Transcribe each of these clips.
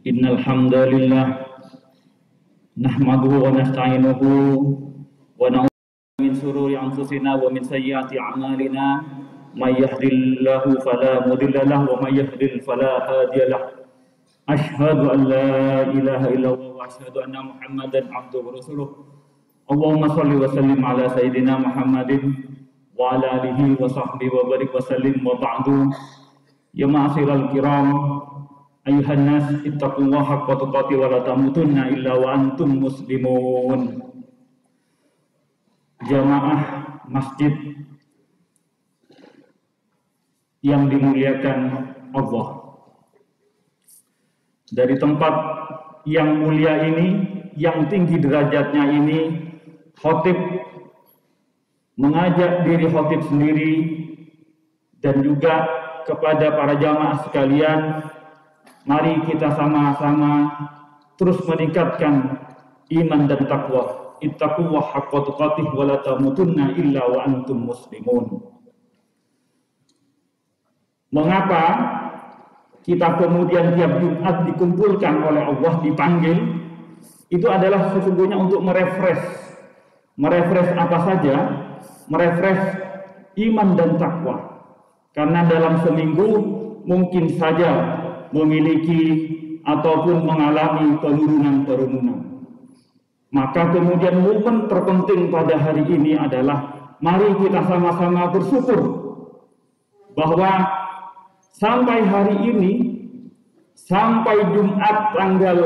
Innal hamdalillah nahmaduhu wa nasta'inuhu wa na'udzu min shururi anfusina wa min sayyiati a'malina may yahdihillahu fala mudilla lahu wa may yudlil fala hadiya lahu. Asyhadu an la ilaha illallah wa asyhadu anna Muhammadan abduhu wa rasuluh. Allahumma shalli wa sallim ala sayyidina Muhammadin wa ala alihi wa sahbihi wa barik wa sallim wa ba'du. Ya ma'asyiral kiram, ayuhan nas ittaqullaha haqqa tuqatih wa la tamutunna illa wa antum muslimun. Jamaah masjid yang dimuliakan Allah, dari tempat yang mulia ini, yang tinggi derajatnya ini, khotib mengajak diri khotib sendiri dan juga kepada para jamaah sekalian, mari kita sama-sama terus meningkatkan iman dan takwa. Ittaqullaha haqqa tuqatih wa la tamutunna illa wa antum muslimun. Mengapa kita kemudian tiap Jumat dikumpulkan oleh Allah, dipanggil? Itu adalah sesungguhnya untuk merefresh apa saja? Merefresh iman dan takwa. Karena dalam seminggu mungkin saja memiliki ataupun mengalami penurunan. Maka kemudian momen terpenting pada hari ini adalah mari kita sama-sama bersyukur bahwa sampai hari ini, sampai Jumat tanggal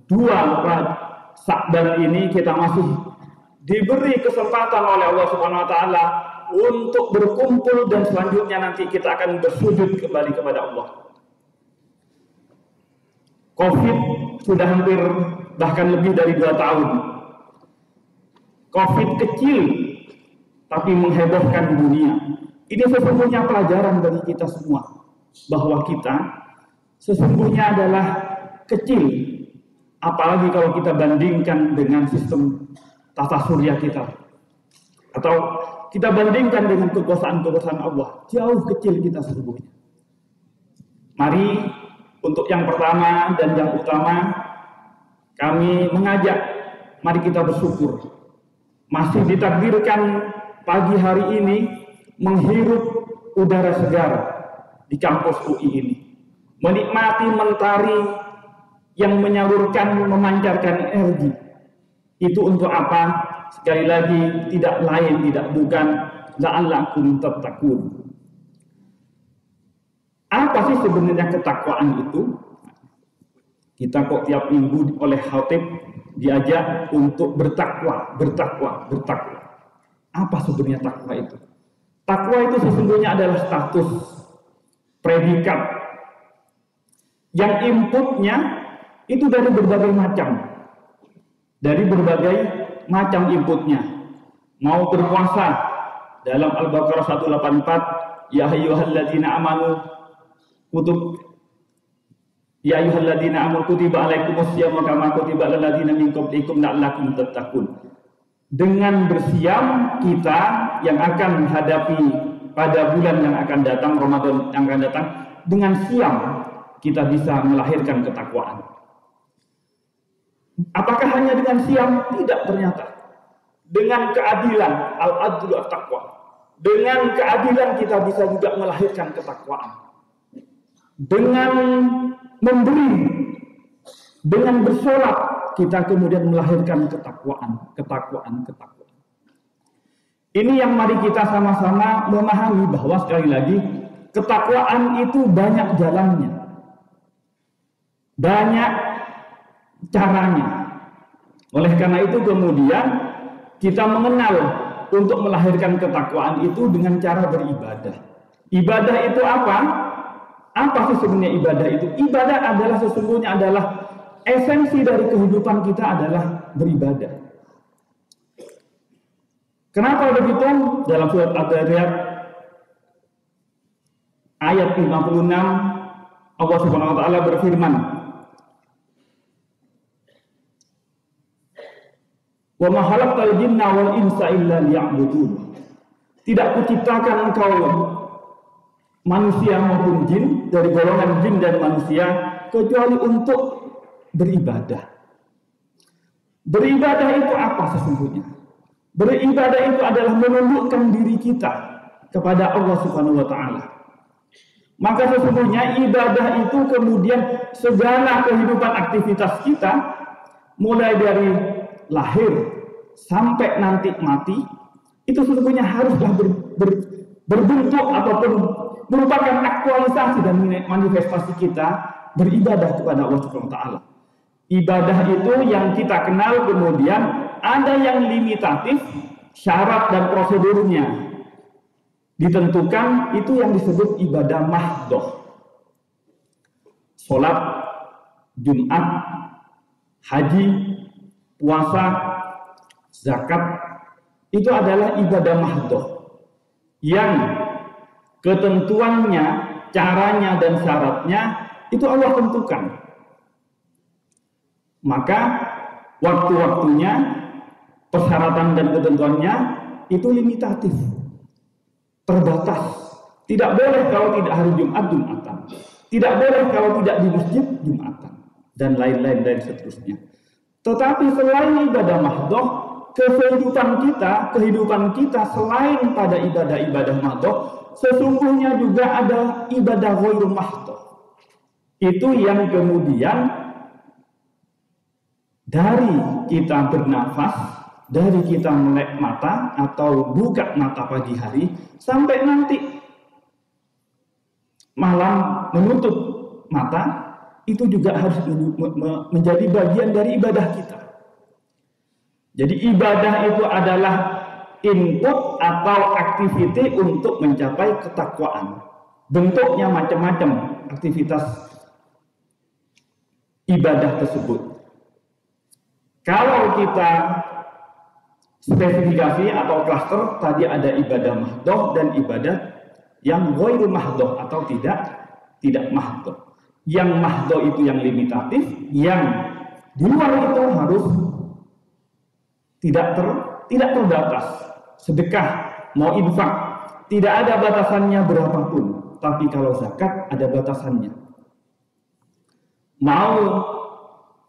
2 Sya'ban ini, kita masih diberi kesempatan oleh Allah Subhanahu wa taala untuk berkumpul, dan selanjutnya nanti kita akan bersujud kembali kepada Allah. Covid sudah hampir bahkan lebih dari 2 tahun. Covid kecil tapi menghebohkan dunia. Ini sesungguhnya pelajaran bagi kita semua, bahwa kita sesungguhnya adalah kecil, apalagi kalau kita bandingkan dengan sistem tata surya kita, atau kita bandingkan dengan kekuasaan Allah, jauh kecil kita sesungguhnya. Mari untuk yang pertama dan yang utama, kami mengajak, mari kita bersyukur masih ditakdirkan pagi hari ini menghirup udara segar di kampus UI ini, menikmati mentari yang menyalurkan, memancarkan energi. Itu untuk apa? Sekali lagi, tidak lain, tidak bukan, la'allakum tattaqun. Apa sih sebenarnya ketakwaan itu? Kita kok tiap minggu oleh khatib diajak untuk bertakwa. Apa sebenarnya takwa itu? Takwa itu sesungguhnya adalah status, predikat yang inputnya itu dari berbagai macam inputnya. Mau berpuasa, dalam Al-Baqarah 184, ya ayyuhalladzina amanu ya ayyuhalladzina amanu kutiba alaikumusyamu kama kutiba alal ladzina min qablikum la'allakum tattaqun. Dengan bersiam kita yang akan menghadapi pada bulan yang akan datang, Ramadan yang akan datang, dengan siam kita bisa melahirkan ketakwaan. Apakah hanya dengan siam? Tidak, ternyata. Dengan keadilan, al-adlu at-taqwa. Dengan keadilan kita bisa juga melahirkan ketakwaan. Dengan memberi, dengan bersolat, kita kemudian melahirkan ketakwaan. Ini yang mari kita sama-sama memahami bahwa sekali lagi ketakwaan itu banyak jalannya, banyak caranya. Oleh karena itu kemudian kita mengenal untuk melahirkan ketakwaan itu dengan cara beribadah. Ibadah itu apa? Apa sih sebenarnya ibadah itu? Ibadah adalah sesungguhnya adalah esensi dari kehidupan kita adalah beribadah. Kenapa begitu? Dalam surat Ad-Dariyat ayat 56 Allah Subhanahu wa taala berfirman, "Wa ma khalaqtal jinna wal insa illa liya'budun." Tidak kuciptakan engkau manusia maupun jin, dari golongan jin dan manusia, kecuali untuk beribadah. Beribadah itu apa sesungguhnya? Beribadah itu adalah menundukkan diri kita kepada Allah Subhanahu wa taala. Maka sesungguhnya ibadah itu kemudian segala kehidupan aktivitas kita, mulai dari lahir sampai nanti mati, itu sesungguhnya haruslah berbentuk ataupun merupakan aktualisasi dan manifestasi kita beribadah kepada Allah Subhanahu wa taala. Ibadah itu yang kita kenal kemudian ada yang limitatif, syarat dan prosedurnya ditentukan, itu yang disebut ibadah mahdoh. Sholat, Jumat, haji, puasa, zakat, itu adalah ibadah mahdoh yang ketentuannya, caranya dan syaratnya itu Allah tentukan. Maka waktu-waktunya, persyaratan dan ketentuannya itu limitatif, terbatas. Tidak boleh kalau tidak hari Jumat, Jumatan. Tidak boleh kalau tidak di masjid, Jumatan. Dan lain-lain dan seterusnya. Tetapi selain ibadah mahdoh, kehidupan kita selain pada ibadah-ibadah mahdoh, sesungguhnya juga ada ibadah ghairu mahdoh. Itu yang kemudian dari kita bernafas, dari kita melek mata atau buka mata pagi hari, sampai nanti malam menutup mata, itu juga harus menjadi bagian dari ibadah kita. Jadi ibadah itu adalah input atau aktiviti untuk mencapai ketakwaan. Bentuknya macam-macam aktivitas ibadah tersebut. Kalau kita spesifikasi atau klaster, tadi ada ibadah mahdoh dan ibadah yang ghairu mahdoh atau tidak mahdoh. Yang mahdoh itu yang limitatif, yang di luar itu harus tidak terbatas. Sedekah, mau infak, tidak ada batasannya berapapun. Tapi kalau zakat ada batasannya. Mau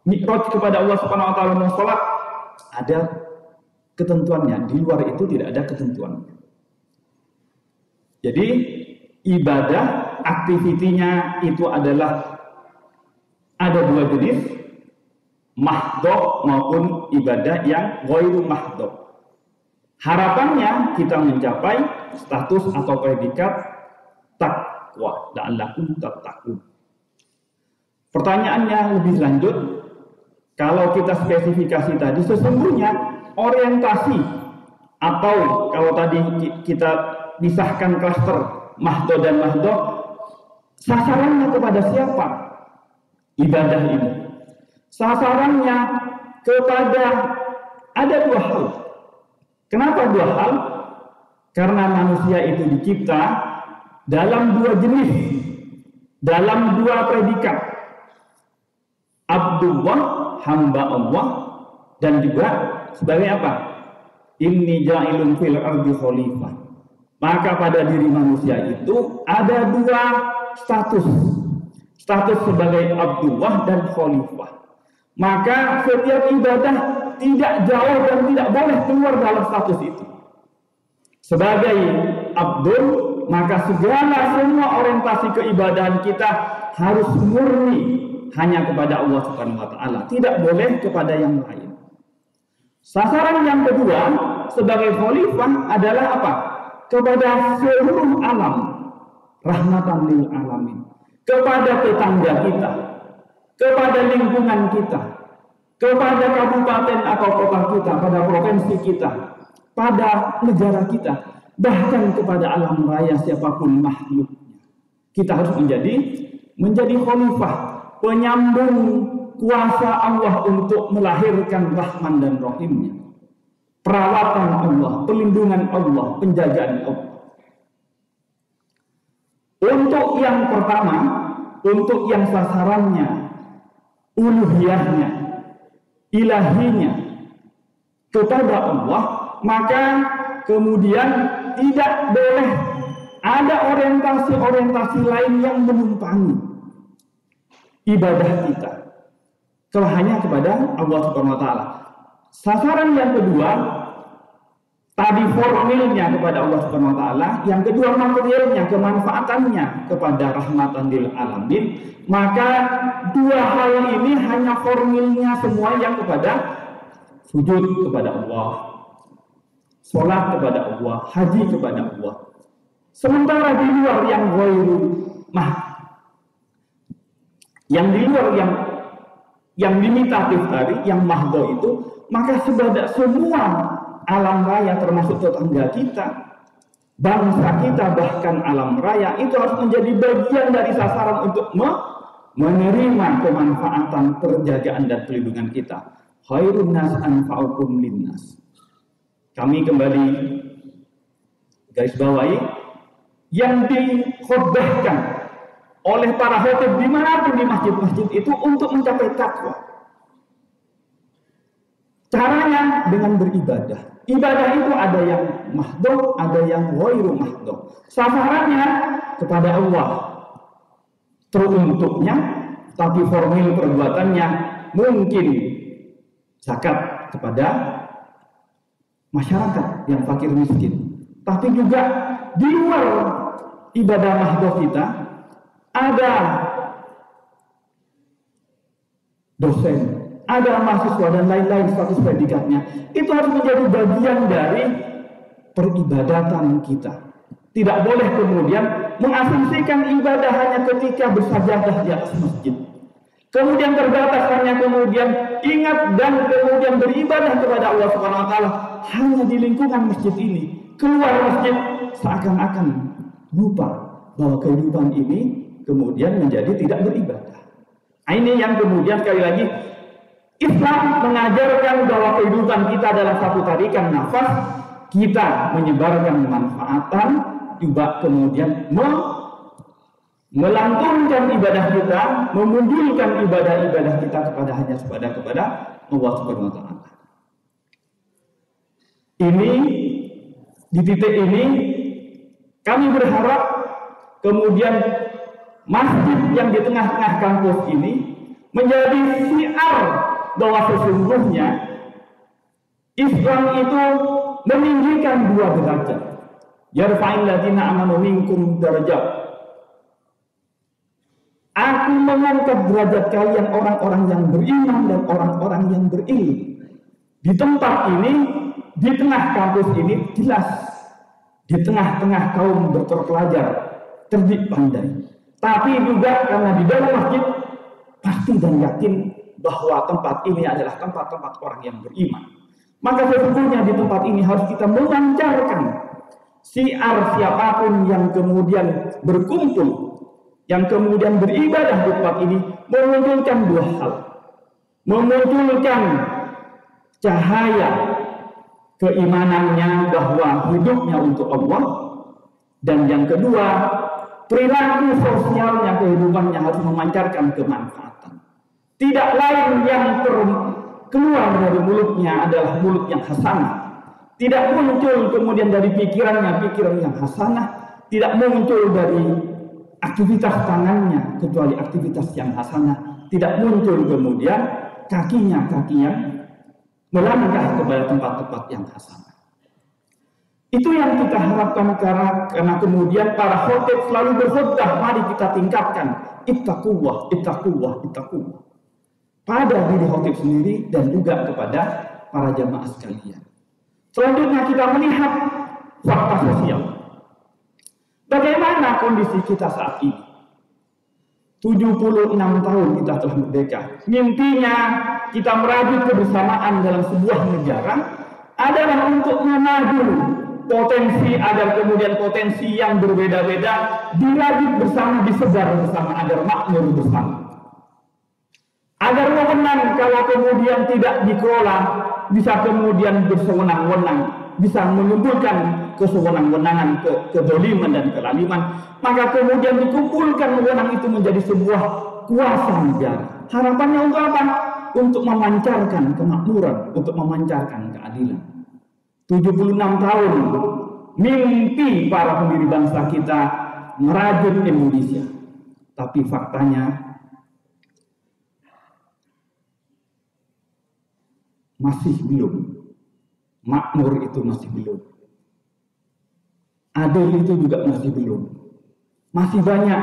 mi'raj kepada Allah Subhanahu wa taala, mau salat, ada ketentuannya. Di luar itu tidak ada ketentuannya. Jadi ibadah aktivitinya itu adalah ada dua jenis, mahdoh maupun ibadah yang ghairu mahdoh. Harapannya kita mencapai status atau predikat takwa, la'allakum tattaqun. Pertanyaannya lebih lanjut, kalau kita spesifikasi tadi, sesungguhnya orientasi atau kalau tadi kita pisahkan klaster mahdoh dan mahdoh, sasarannya kepada siapa ibadah ini? Sasarannya kepada ada dua hal. Kenapa dua hal? Karena manusia itu dicipta dalam dua jenis, dalam dua predikat. Abdullah, hamba Allah, dan juga sebagai apa? Inni ja'ilun fil ardi khalifah. Maka pada diri manusia itu ada dua status. Status sebagai Abdullah dan khalifah. Maka setiap ibadah tidak jauh dan tidak boleh keluar dalam status itu. Sebagai Abdul, maka semua orientasi keibadahan kita harus murni hanya kepada Allah Subhanahu wa taala, tidak boleh kepada yang lain. Sasaran yang kedua sebagai khalifah adalah apa? Kepada seluruh alam, rahmatan lil alamin, kepada tetangga kita, kepada lingkungan kita, kepada kabupaten atau kota kita, pada provinsi kita, pada negara kita, bahkan kepada alam raya siapapun makhluknya. Kita harus menjadi khalifah, penyambung kuasa Allah untuk melahirkan Rahman dan Rahimnya, perawatan Allah, pelindungan Allah, penjagaan Allah. Untuk yang pertama, untuk yang sasarannya, uluhiyahnya, ilahinya kepada Allah, maka kemudian tidak boleh ada orientasi-orientasi lain yang menumpangi. ibadah kita hanya kepada Allah Subhanahu wa taala. Sasaran yang kedua tadi formilnya kepada Allah Subhanahu wa taala, yang kedua materialnya, kemanfaatannya kepada rahmatan lil alamin. Maka dua hal ini hanya formilnya semua yang kepada sujud kepada Allah, sholat kepada Allah, haji kepada Allah. Sementara di luar yang ghairu yang di luar yang limitatif tadi, yang mahdo itu, maka semua alam raya termasuk tetangga kita, bangsa kita, bahkan alam raya itu harus menjadi bagian dari sasaran untuk menerima kemanfaatan, penjagaan dan perlindungan kita. Khairun nas anfa'ukum linnas. Kami kembali garis bawahi yang dikhotbahkan oleh para khatib dimanapun di masjid-masjid itu untuk mencapai takwa. Caranya dengan beribadah. Ibadah itu ada yang mahdoh, ada yang ghairu mahdoh. Sasarannya kepada Allah. Teruntuknya, tapi formil perbuatannya mungkin zakat kepada masyarakat yang fakir miskin. Tapi juga di luar ibadah mahdoh kita ada dosen, ada mahasiswa dan lain-lain status predikatnya. Itu harus menjadi bagian dari peribadatan kita. Tidak boleh kemudian mengasumsikan ibadah hanya ketika bersajadah di atas masjid. Kemudian terbatas hanya kemudian ingat dan kemudian beribadah kepada Allah Subhanahu wa taala hanya di lingkungan masjid ini. Keluar masjid seakan-akan lupa bahwa kehidupan ini kemudian menjadi tidak beribadah. Ini yang kemudian sekali lagi Islam mengajarkan bahwa kehidupan kita dalam satu tarikan nafas, kita menyebarkan manfaatan, juga kemudian melantunkan ibadah kita, memunculkan ibadah-ibadah kita kepada Allah Subhanahu wa taala. Ini di titik ini kami berharap kemudian masjid yang di tengah-tengah kampus ini menjadi syiar bahwa sesungguhnya Islam itu meninggikan dua derajat. Yarfa'il ladzina amanu minkum darajat. Aku mengangkat derajat kalian orang-orang yang beriman dan orang-orang yang berilmu. Di tempat ini, di tengah kampus ini jelas, di tengah-tengah kaum berterpelajar, cerdik pandai. Tapi juga karena di dalam masjid pasti dan yakin bahwa tempat ini adalah tempat-tempat orang yang beriman. Maka sesungguhnya di tempat ini harus kita memancarkan syiar siapapun yang kemudian berkumpul, yang kemudian beribadah di tempat ini, memunculkan dua hal. Memunculkan cahaya keimanannya bahwa hidupnya untuk Allah, dan yang kedua perilaku sosialnya, kehidupannya harus memancarkan kemanfaatan. Tidak lain yang keluar dari mulutnya adalah mulut yang hasanah. Tidak muncul kemudian dari pikiran yang hasanah. Tidak muncul dari aktivitas tangannya kecuali aktivitas yang hasanah. Tidak muncul kemudian kaki yang melangkah kepada tempat-tempat yang hasanah. Itu yang kita harapkan karena kemudian para khotib selalu berkhutbah, mari kita tingkatkan ittaqullah, ittaqullah, ittaqullah pada diri khotib sendiri dan juga kepada para jamaah sekalian. Selanjutnya kita melihat fakta sosial. Bagaimana kondisi kita saat ini? 76 tahun kita telah merdeka. Mimpinya kita merajut kebersamaan dalam sebuah negara adalah untuk menabung potensi agar kemudian potensi yang berbeda-beda dirajut bersama, disebar bersama agar makmur bersama. Agar wewenang kalau kemudian tidak dikelola bisa kemudian bersewenang-wenang, bisa mengumpulkan kesewenang-wenangan, kedoliman dan kelaliman, maka kemudian dikumpulkan wewenang itu menjadi sebuah kuasa negara. Harapannya untuk apa? Untuk memancarkan kemakmuran, untuk memancarkan keadilan. 76 tahun mimpi para pendiri bangsa kita merajut Indonesia. Tapi faktanya masih belum. Makmur itu masih belum. Adil itu juga masih belum. Masih banyak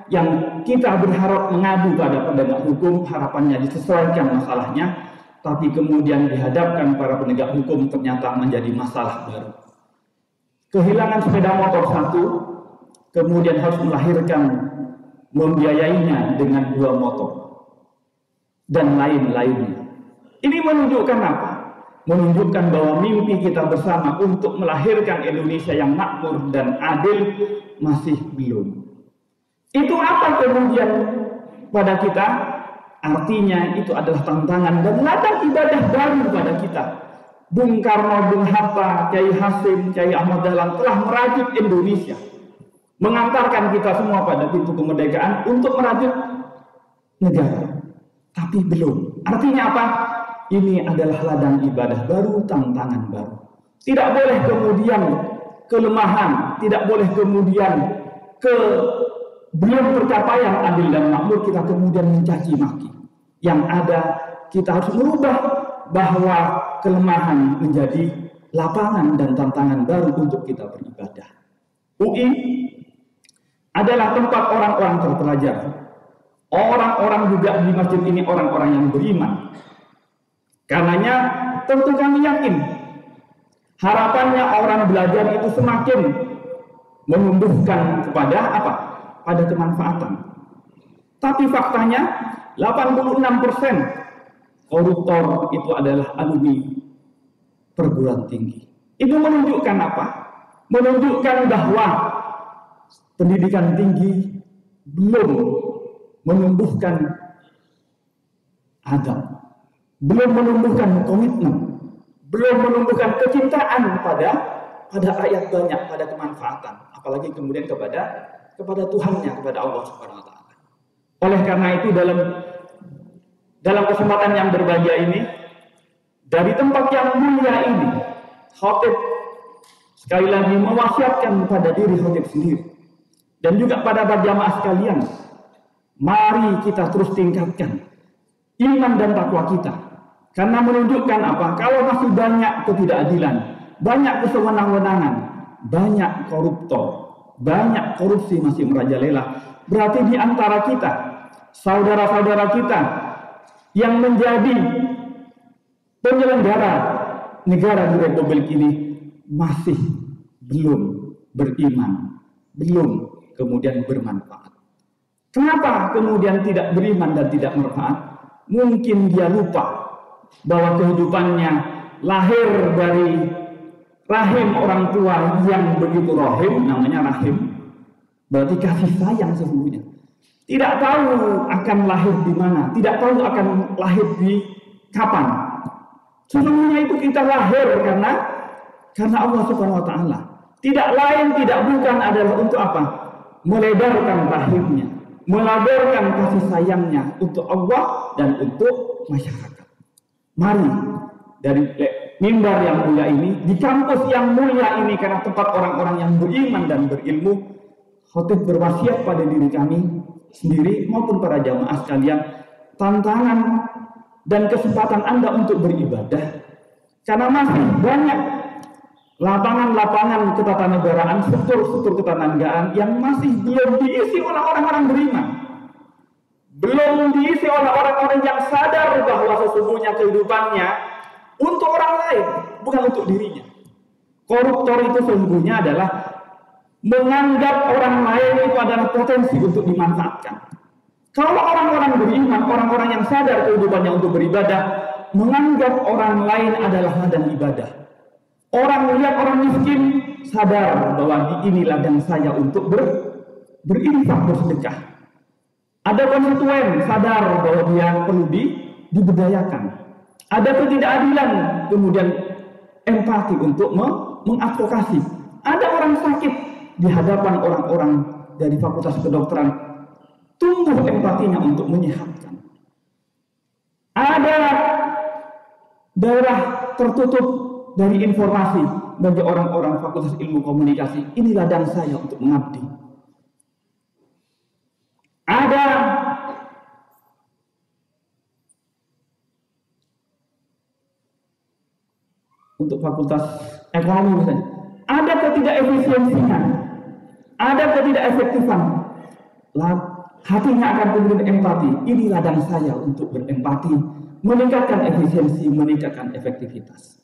yang kita berharap mengadu pada penegak hukum, harapannya disesuaikan masalahnya, tapi kemudian dihadapkan para penegak hukum ternyata menjadi masalah baru. Kehilangan sepeda motor satu, kemudian harus melahirkan, membiayainya dengan 2 motor, dan lain-lainnya. Ini menunjukkan apa? Menunjukkan bahwa mimpi kita bersama untuk melahirkan Indonesia yang makmur dan adil masih belum. Itu apa kemudian pada kita? Artinya itu adalah tantangan dan ladang ibadah baru pada kita. Bung Karno, Bung Hatta, Kiai Hasim, Kiai Ahmad Dahlan telah merajut Indonesia, mengantarkan kita semua pada pintu kemerdekaan untuk merajut negara. Tapi belum. Artinya apa? Ini adalah ladang ibadah baru, tantangan baru. Tidak boleh kemudian kelemahan, tidak boleh kemudian belum tercapaian adil dan makmur kita kemudian mencaci maki. Yang ada kita harus merubah bahwa kelemahan menjadi lapangan dan tantangan baru untuk kita beribadah. UI adalah tempat orang-orang terpelajar. Orang-orang juga di masjid ini orang-orang yang beriman. Karenanya tentu kami yakin harapannya orang belajar itu semakin menumbuhkan kepada apa? Pada kemanfaatan. Tapi faktanya 86% koruptor itu adalah alumni perguruan tinggi. Itu menunjukkan apa? Menunjukkan bahwa pendidikan tinggi belum menumbuhkan adab, belum menumbuhkan komitmen, belum menumbuhkan kecintaan pada rakyat banyak, pada kemanfaatan, apalagi kemudian kepada Tuhannya, kepada Allah Subhanahu wa taala. Oleh karena itu dalam kesempatan yang berbahagia ini, dari tempat yang mulia ini, khatib sekali lagi mewasiatkan pada diri khatib sendiri dan juga pada jamaah sekalian, mari kita terus tingkatkan iman dan takwa kita. Karena menunjukkan apa? Kalau masih banyak ketidakadilan, banyak kesewenang-wenangan, banyak koruptor, banyak korupsi masih merajalela, berarti di antara kita, saudara-saudara kita yang menjadi penyelenggara negara di Republik ini masih belum beriman, belum kemudian bermanfaat. Kenapa kemudian tidak beriman dan tidak bermanfaat? Mungkin dia lupa bahwa kehidupannya lahir dari rahim orang tua yang begitu rahim, namanya rahim, berarti kasih sayang sesungguhnya. Tidak tahu akan lahir di mana, tidak tahu akan lahir di kapan. Sesungguhnya itu kita lahir karena Allah Subhanahu wa taala. Tidak lain, tidak bukan adalah untuk apa? Melebarkan rahimnya, melebarkan kasih sayangnya untuk Allah dan untuk masyarakat. Mari dari mimbar yang mulia ini, di kampus yang mulia ini, karena tempat orang-orang yang beriman dan berilmu, khatib berwasiat pada diri kami sendiri maupun para jamaah sekalian, tantangan dan kesempatan Anda untuk beribadah, karena masih banyak lapangan-lapangan ketatanegaraan, struktur ketatanegaraan yang masih belum diisi oleh orang-orang beriman, belum diisi oleh orang-orang yang sadar bahwa sesungguhnya kehidupannya untuk orang lain, bukan untuk dirinya. Koruptor itu sesungguhnya adalah menganggap orang lain itu adalah potensi untuk dimanfaatkan. Kalau orang-orang beriman, orang-orang yang sadar kehidupannya untuk beribadah, menganggap orang lain adalah ladang ibadah. Orang melihat orang miskin, sadar bahwa ini ladang saya untuk berinfak, bersedekah. Ada konstituen sadar bahwa dia perlu diberdayakan. Ada ketidakadilan, kemudian empati untuk mengadvokasi. Ada orang sakit di hadapan orang-orang dari Fakultas Kedokteran, tumbuh empatinya untuk menyehatkan. Ada daerah tertutup dari informasi bagi orang-orang Fakultas Ilmu Komunikasi, ini ladang saya untuk mengabdi. Ada untuk fakultas ekonomi misalnya, ada ketidakefisiensinya, ada ketidakefektifan, hatinya akan kemudian empati. Ini ladang saya untuk berempati, meningkatkan efisiensi, meningkatkan efektivitas.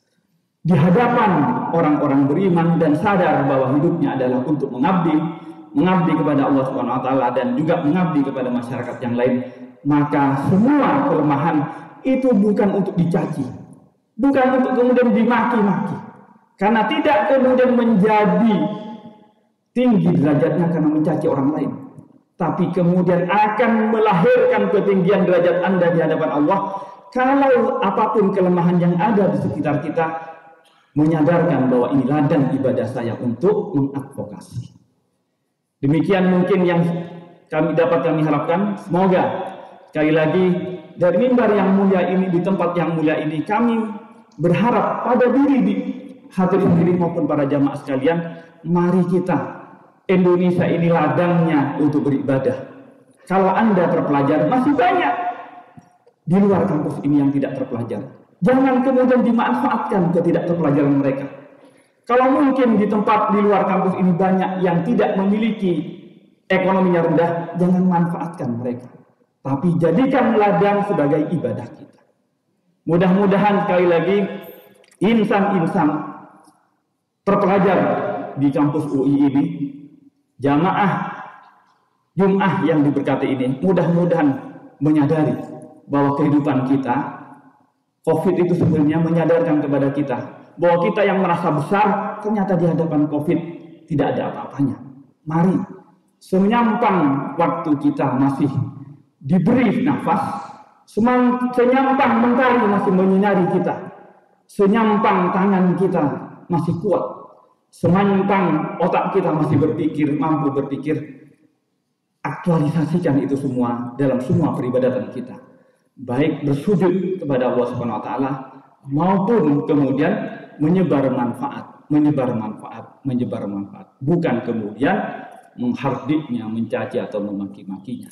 Di hadapan orang-orang beriman dan sadar bahwa hidupnya adalah untuk mengabdi kepada Allah Subhanahu wa taala dan juga mengabdi kepada masyarakat yang lain, maka semua kelemahan itu bukan untuk dicaci, bukan untuk kemudian dimaki-maki, karena tidak kemudian menjadi tinggi derajatnya karena mencaci orang lain, tapi kemudian akan melahirkan ketinggian derajat Anda di hadapan Allah kalau apapun kelemahan yang ada di sekitar kita, menyadarkan bahwa ini ladang ibadah saya untuk mengadvokasi. Demikian mungkin yang kami harapkan. Semoga sekali lagi dari mimbar yang mulia ini, di tempat yang mulia ini, kami berharap pada diri di hadirin sendiri maupun para jamaah sekalian, mari kita, Indonesia ini ladangnya untuk beribadah. Kalau Anda terpelajar, masih banyak di luar kampus ini yang tidak terpelajar. Jangan kemudian dimanfaatkan ketidakterpelajaran mereka. Kalau mungkin di tempat di luar kampus ini banyak yang tidak memiliki ekonominya rendah, jangan manfaatkan mereka. Tapi jadikan ladang sebagai ibadah kita. Mudah-mudahan sekali lagi insan-insan terpelajar di kampus UI ini, jamaah Jum'ah yang diberkati ini, mudah-mudahan menyadari bahwa kehidupan kita, COVID itu sebenarnya menyadarkan kepada kita bahwa kita yang merasa besar ternyata di hadapan COVID tidak ada apa-apanya. Mari senyampang waktu kita masih diberi nafas, senyampang mentari masih menyinari kita, senyampang tangan kita masih kuat, senyampang otak kita masih berpikir, mampu berpikir, aktualisasikan itu semua dalam semua peribadatan kita. Baik bersujud kepada Allah Subhanahu wa taala maupun kemudian menyebar manfaat, bukan kemudian menghardiknya, mencaci atau memaki-makinya.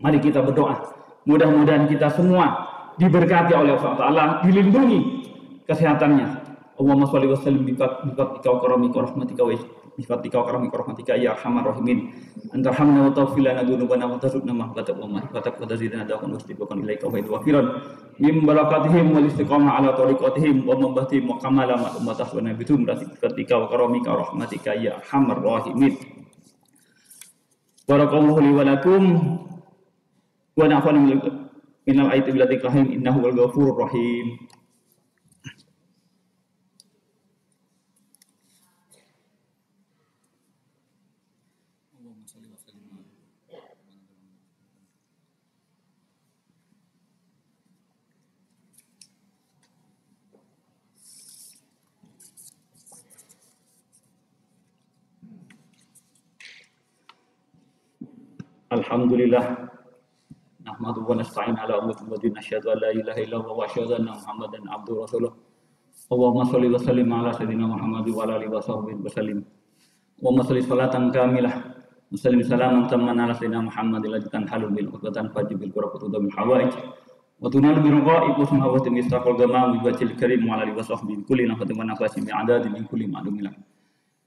Mari kita berdoa, mudah-mudahan kita semua diberkati oleh Allah taala, dilindungi kesehatannya. Allahumma shalli wa sallim bi fadlika wa karamika wa rahmatika wa rahmatika ya arhamar rahimin. Antarhamna wa taghfir lana dzunubana wa tarzuqna mahbata wa mahbatak wa tazidna da'wan wastiqan ilaika wa wafiran min barakatihim wal istiqamah ala tariqatihim wa mabahtihim wa kamala ma ummatah wa nabitum ratika wa karamika wa rahmatika ya arhamar rahimin. Barakallahu li wa lakum wa nafa'ani minal ayati bil rahim innahu wal ghafurur rahim. Alhamdulillah, nahmaduhu wa nasta'inu ala ummatil ladina asyhadu an la ilaha illallah wa asyhadu anna Muhammadan abduhu wa rasuluh. Allahumma shalli wa sallim ala sayyidina Muhammad wa ala alihi wa sahbihi wa sallim. Allahumma shalli salatan kamilah wa sallim salaman tamman ala sayyidina Muhammadin alladzi tanhalu bil uqdatan fajibil qurratu min hawaij wa tunal bi ruqa'i kusma wa timistaqal gamam bi wajhil karim wa ala alihi wa sahbihi kulli nafatin wa nafasin bi adadin min kulli ma'lumin.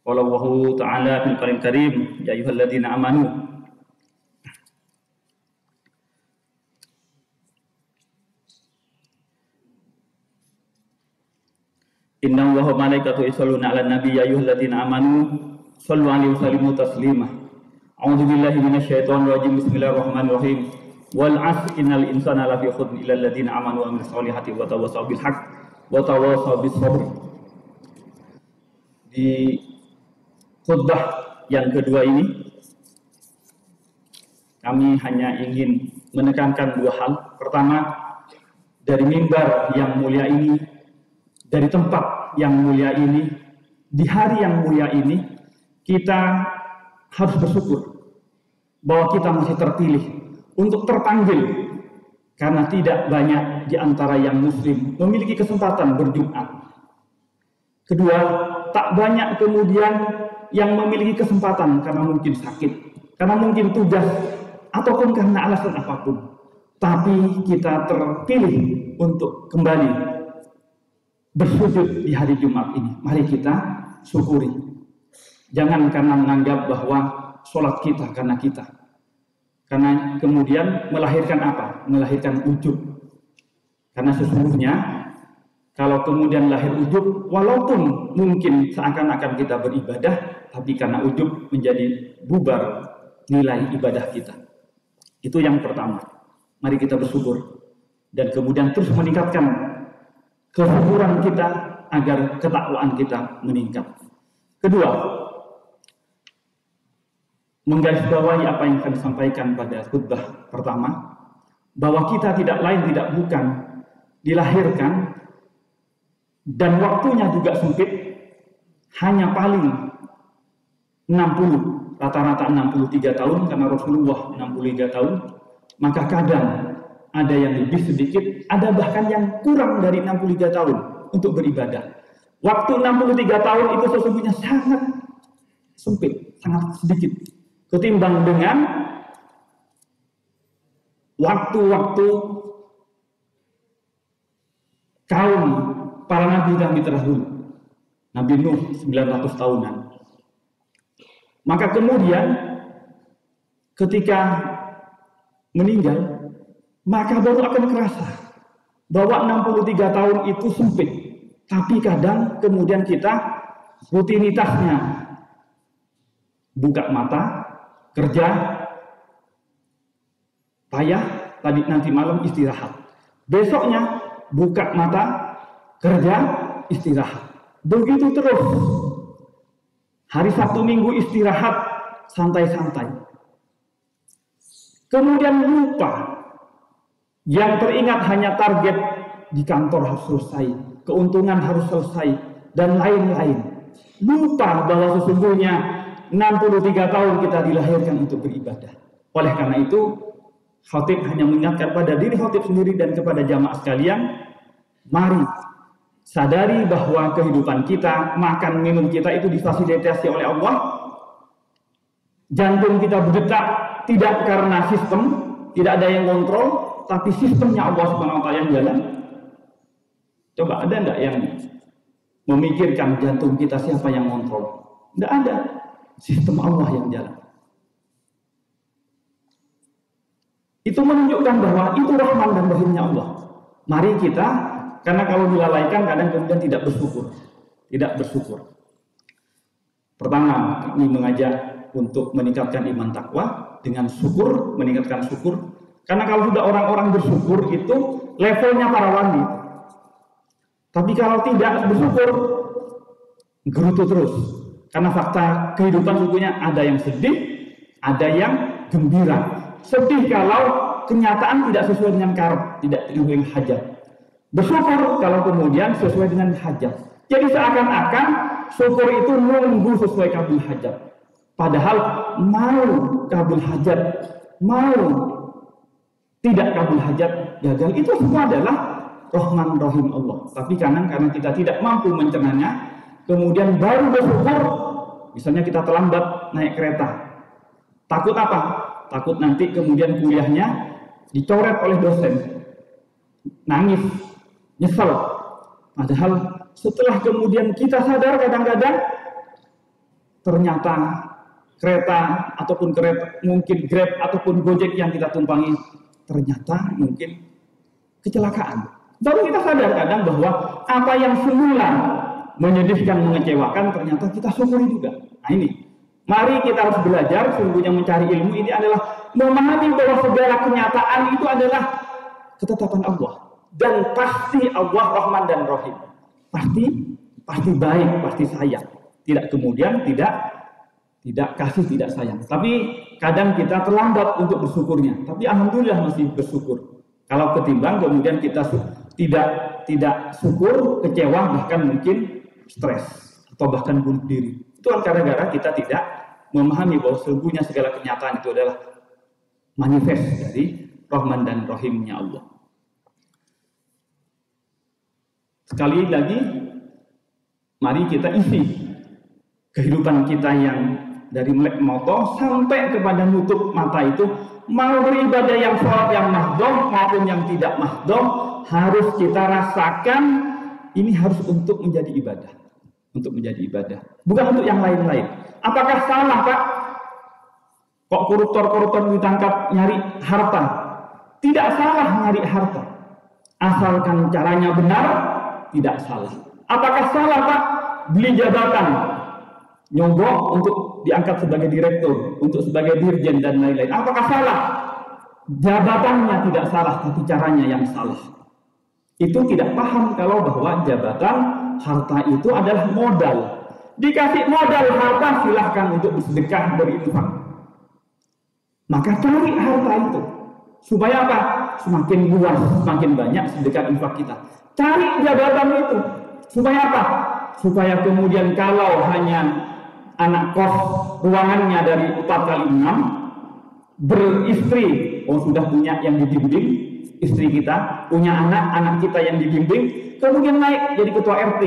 Qala Allahu ta'ala fil Qur'anil karim ya ayyuhalladzina amanu Inna Allaha wa malaikatahu yusholluna 'alan nabi ya ayyuhalladzina amanu shallu 'alaihi wa sallimu taslima. A'udzu billahi minasyaitonir rajim. Bismillahirrahmanirrahim. Wal 'asri innal insana lafi khusr illa alladzina amanu wa 'amilus sholihati wa tawassaw bil haqq wa tawassaw bis sabr. Di khutbah yang kedua ini kami hanya ingin menekankan dua hal. Pertama, dari mimbar yang mulia ini, dari tempat yang mulia ini, di hari yang mulia ini, kita harus bersyukur bahwa kita masih terpilih untuk terpanggil, karena tidak banyak di antara yang muslim memiliki kesempatan berjumat. Kedua, tak banyak kemudian yang memiliki kesempatan karena mungkin sakit, karena mungkin tugas, ataupun karena alasan apapun. Tapi kita terpilih untuk kembali bersujud di hari Jumat ini. Mari kita syukuri. Jangan karena menganggap bahwa sholat kita karena kita. Karena kemudian melahirkan apa? Melahirkan ujub. Karena sesungguhnya kalau kemudian lahir ujub, walaupun mungkin seakan-akan kita beribadah, tapi karena ujub menjadi bubar nilai ibadah kita. Itu yang pertama. Mari kita bersyukur. Dan kemudian terus meningkatkan kesyukuran kita agar ketakwaan kita meningkat. Kedua, menggarisbawahi apa yang akan disampaikan pada khutbah pertama, bahwa kita tidak lain tidak bukan dilahirkan dan waktunya juga sempit, hanya paling 60, rata-rata 63 tahun karena Rasulullah 63 tahun, maka kadang ada yang lebih sedikit, ada bahkan yang kurang dari 63 tahun untuk beribadah. Waktu 63 tahun itu sesungguhnya sangat sempit, sangat sedikit ketimbang dengan waktu-waktu kaum para nabi terdahulu. Nabi Nuh 900 tahunan. Maka kemudian ketika meninggal, maka baru akan kerasa bahwa 63 tahun itu sempit. Tapi kadang kemudian kita rutinitasnya buka mata, kerja, payah, tadi nanti malam istirahat. Besoknya buka mata, kerja, istirahat. Begitu terus. Hari Sabtu Minggu istirahat, santai-santai. Kemudian lupa. Yang teringat hanya target di kantor harus selesai, keuntungan harus selesai, dan lain-lain. Lupa bahwa sesungguhnya 63 tahun kita dilahirkan untuk beribadah. Oleh karena itu, khatib hanya mengingatkan pada diri khatib sendiri dan kepada jamaah sekalian, mari sadari bahwa kehidupan kita, makan minum kita itu difasilitasi oleh Allah. Jantung kita berdetak tidak karena sistem, tidak ada yang kontrol, tapi sistemnya Allah Subhanahu wa taala yang jalan. Coba ada enggak yang memikirkan jantung kita siapa yang kontrol? Enggak ada. Sistem Allah yang jalan. Itu menunjukkan bahwa itu rahman dan rahimnya Allah. Mari kita, karena kalau dilalaikan kadang kemudian tidak bersyukur. Tidak bersyukur. Pertama, kami mengajak untuk meningkatkan iman takwa dengan syukur, meningkatkan syukur. Karena kalau sudah orang-orang bersyukur itu levelnya para wali. Tapi kalau tidak bersyukur, gerutu terus. Karena fakta kehidupan sesungguhnya ada yang sedih, ada yang gembira. Sedih kalau kenyataan tidak sesuai dengan karep, tidak sesuai dengan hajat. Bersyukur kalau kemudian sesuai dengan hajat. Jadi seakan-akan syukur itu nunggu sesuai kabul hajat. Padahal mau kabul hajat, mau tidak kabul hajat, gagal, itu semua adalah Rahman Rahim Allah. Tapi karena kita tidak mampu mencernanya, kemudian baru bersyukur, misalnya kita terlambat naik kereta. Takut apa? Takut nanti kemudian kuliahnya dicoret oleh dosen. Nangis, nyesel. Padahal setelah kemudian kita sadar kadang-kadang ternyata kereta ataupun kereta mungkin Grab ataupun Gojek yang kita tumpangi ternyata mungkin kecelakaan. Baru kita sadar kadang bahwa apa yang semula menyedihkan, mengecewakan ternyata kita syukuri juga. Nah ini, mari kita harus belajar. Sungguhnya mencari ilmu ini adalah memahami bahwa segala kenyataan itu adalah ketetapan Allah. Dan pasti Allah Rahman dan Rahim. Pasti baik, pasti sayang. Tidak kemudian tidak kasih, tidak sayang. Tapi kadang kita terlambat untuk bersyukurnya. Tapi alhamdulillah masih bersyukur. Kalau ketimbang kemudian kita tidak syukur, kecewa, bahkan mungkin stres atau bahkan bunuh diri. Itu gara-gara kita tidak memahami bahwa sesungguhnya segala kenyataan itu adalah manifest dari Rahman dan Rahimnya Allah. Sekali lagi, mari kita isi kehidupan kita yang dari melek moto sampai kepada nutup mata itu, mau beribadah yang sholat yang mahdoh maupun yang tidak mahdoh, harus kita rasakan ini harus untuk menjadi ibadah. Untuk menjadi ibadah. Bukan untuk yang lain-lain. Apakah salah, Pak? Kok koruptor-koruptor ditangkap nyari harta? Tidak salah nyari harta. Asalkan caranya benar, tidak salah. Apakah salah, Pak? Beli jabatan, nyogok untuk diangkat sebagai direktur, untuk sebagai dirjen dan lain-lain. Apakah salah? Jabatannya tidak salah, tapi caranya yang salah. Itu tidak paham kalau bahwa jabatan, harta itu adalah modal. Dikasih modal harta, silahkan untuk bersedekah, berinfak. Maka cari harta itu. Supaya apa? Semakin luas, semakin banyak sedekah infak kita. Cari jabatan itu. Supaya apa? Supaya kemudian kalau hanya anak kos ruangannya dari 4x6, beristri, sudah punya yang dibimbing, istri kita, punya anak kita yang dibimbing, kemudian naik jadi ketua RT.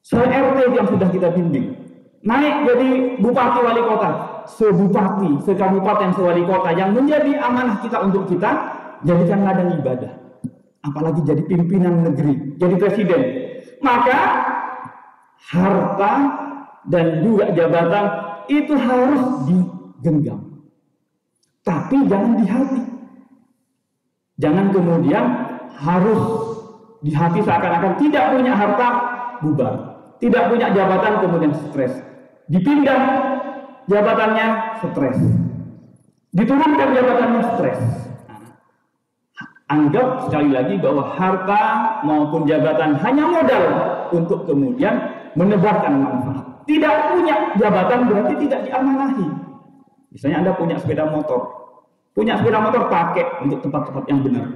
Se-RT yang sudah kita bimbing. Naik jadi bupati wali kota, sebupati, sekabupaten, sewali kota yang menjadi amanah kita untuk kita, jadikan ladang ibadah. Apalagi jadi pimpinan negeri, jadi presiden. Maka harta dan juga jabatan itu harus digenggam. Tapi jangan di hati. Jangan kemudian harus di hati seakan-akan tidak punya harta, bubar. Tidak punya jabatan, kemudian stres. Dipindah jabatannya, stres. Diturunkan jabatannya, stres. Anggap sekali lagi bahwa harta maupun jabatan hanya modal untuk kemudian menebarkan manfaat. Tidak punya jabatan berarti tidak diamanahi. Misalnya Anda punya sepeda motor. Punya sepeda motor pakai untuk tempat-tempat yang benar.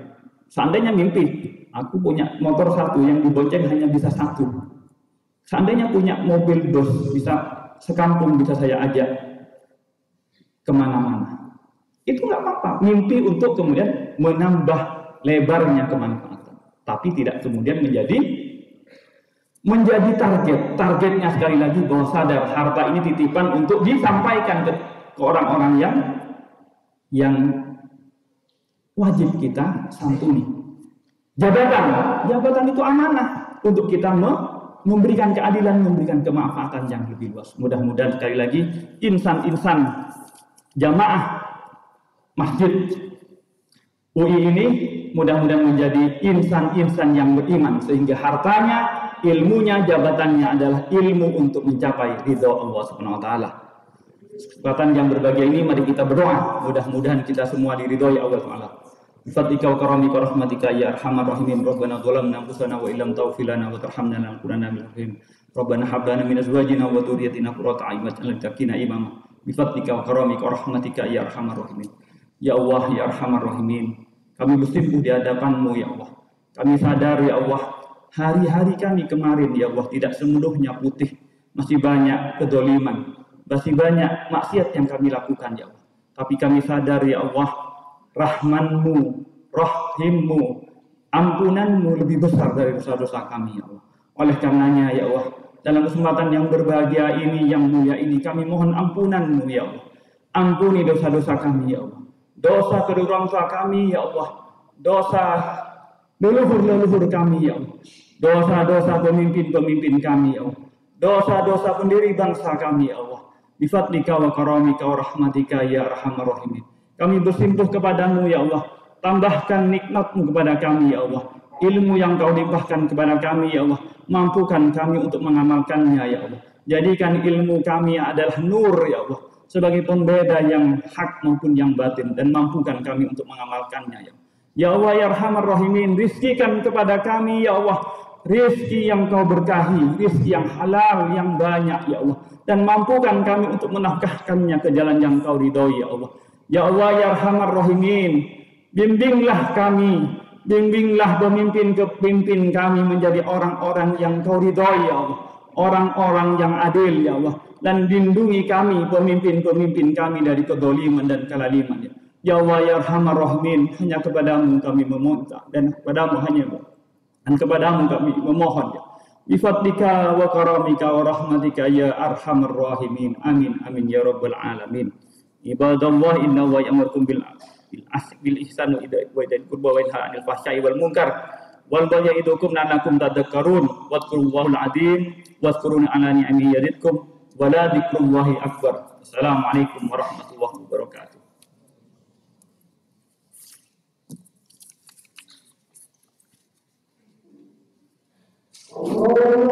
Seandainya mimpi, aku punya motor satu yang dibonceng hanya bisa satu. Seandainya punya mobil bus, bisa sekampung bisa saya ajak kemana-mana. Itu nggak apa-apa. Mimpi untuk kemudian menambah lebarnya kemanfaatan. Tapi tidak kemudian menjadi target. Targetnya sekali lagi bahwa sadar harta ini titipan untuk disampaikan ke orang-orang yang wajib kita santuni. Jabatan itu amanah untuk kita memberikan keadilan, memberikan kemanfaatan yang lebih luas. Mudah-mudahan sekali lagi insan-insan jamaah masjid UI ini mudah-mudahan menjadi insan-insan yang beriman sehingga hartanya, ilmunya, jabatannya adalah ilmu untuk mencapai ridha Allah Subhanahu wa taala. Kesempatan yang berbahagia ini mari kita berdoa, mudah-mudahan kita semua diridhoi Allah Taala. Bi-fadlika wa karamika wa rahmatika ya arhamar rahimin. Rabbana zalamna anfusana wa illam taghfir lana wa tarhamna lanakunanna minal khasirin. Rabbana hab lana min azwajina wa dhurriyyatina qurrata a'yun waj'alna lil muttaqina imama. Bi-fadlika wa karamika wa rahmatika ya arhamar rahimin. Ya Allah ya arhamar rahimin. Kami bersimpuh di hadapan-Mu ya Allah. Kami sadar ya Allah, hari-hari kami kemarin ya Allah tidak semudah putih, masih banyak kedoliman, masih banyak maksiat yang kami lakukan ya Allah. Tapi kami sadar ya Allah, Rahman-Mu, Rahim-Mu, ampunan-Mu lebih besar dari dosa-dosa kami ya Allah. Oleh karenanya ya Allah, dalam kesempatan yang berbahagia ini, yang mulia ini, kami mohon ampunan-Mu ya Allah. Ampuni dosa-dosa kami ya Allah. Dosa kedua orang tua kami ya Allah. Dosa leluhur-leluhur kami ya Allah. Dosa-dosa pemimpin-pemimpin kami ya Allah. Dosa-dosa pendiri bangsa kami ya Allah. Bi-fadlika wa karamika wa rahmatika ya arhamar rahimin. Kami bersimpuh kepadamu ya Allah. Tambahkan nikmat-Mu kepada kami ya Allah. Ilmu yang Kau limpahkan kepada kami ya Allah. Mampukan kami untuk mengamalkannya ya Allah. Jadikan ilmu kami adalah nur ya Allah, sebagai pembeda yang hak maupun yang batin, dan mampukan kami untuk mengamalkannya ya Allah. Ya Allah ya arhamar rahimin, rizkikan kepada kami ya Allah rizki yang Kau berkahi, rizki yang halal, yang banyak ya Allah, dan mampukan kami untuk menafkahkannya ke jalan yang Kau ridhoi ya Allah. Ya Allah ya arhamar rahimin, bimbinglah kami, bimbinglah pemimpin kami menjadi orang-orang yang Kau ridhoi ya Allah, orang-orang yang adil ya Allah, dan lindungi kami, pemimpin-pemimpin kami dari kedzaliman dan kelaliman ya. Ya Allah ya arhamar rahimin, hanya kepadamu kami meminta, dan kepadamu kami memohon ya. Bi-fadlika wa karamika wa rahmatika ya arhamar rahimin. Amin amin ya rabbal alamin. Ibadallah, innallaha ya'murukum bil ihsan wa ita'i dzil qurba wa yanha 'anil fahsya'i wal munkar wal bal ya'idukum la'allakum tadhakkarun wadhkurullahal azim wadhkuruni ala ni'amihi yazidkum wa la dzikrullahi akbar. Assalamualaikum warahmatullahi wabarakatuh. Oh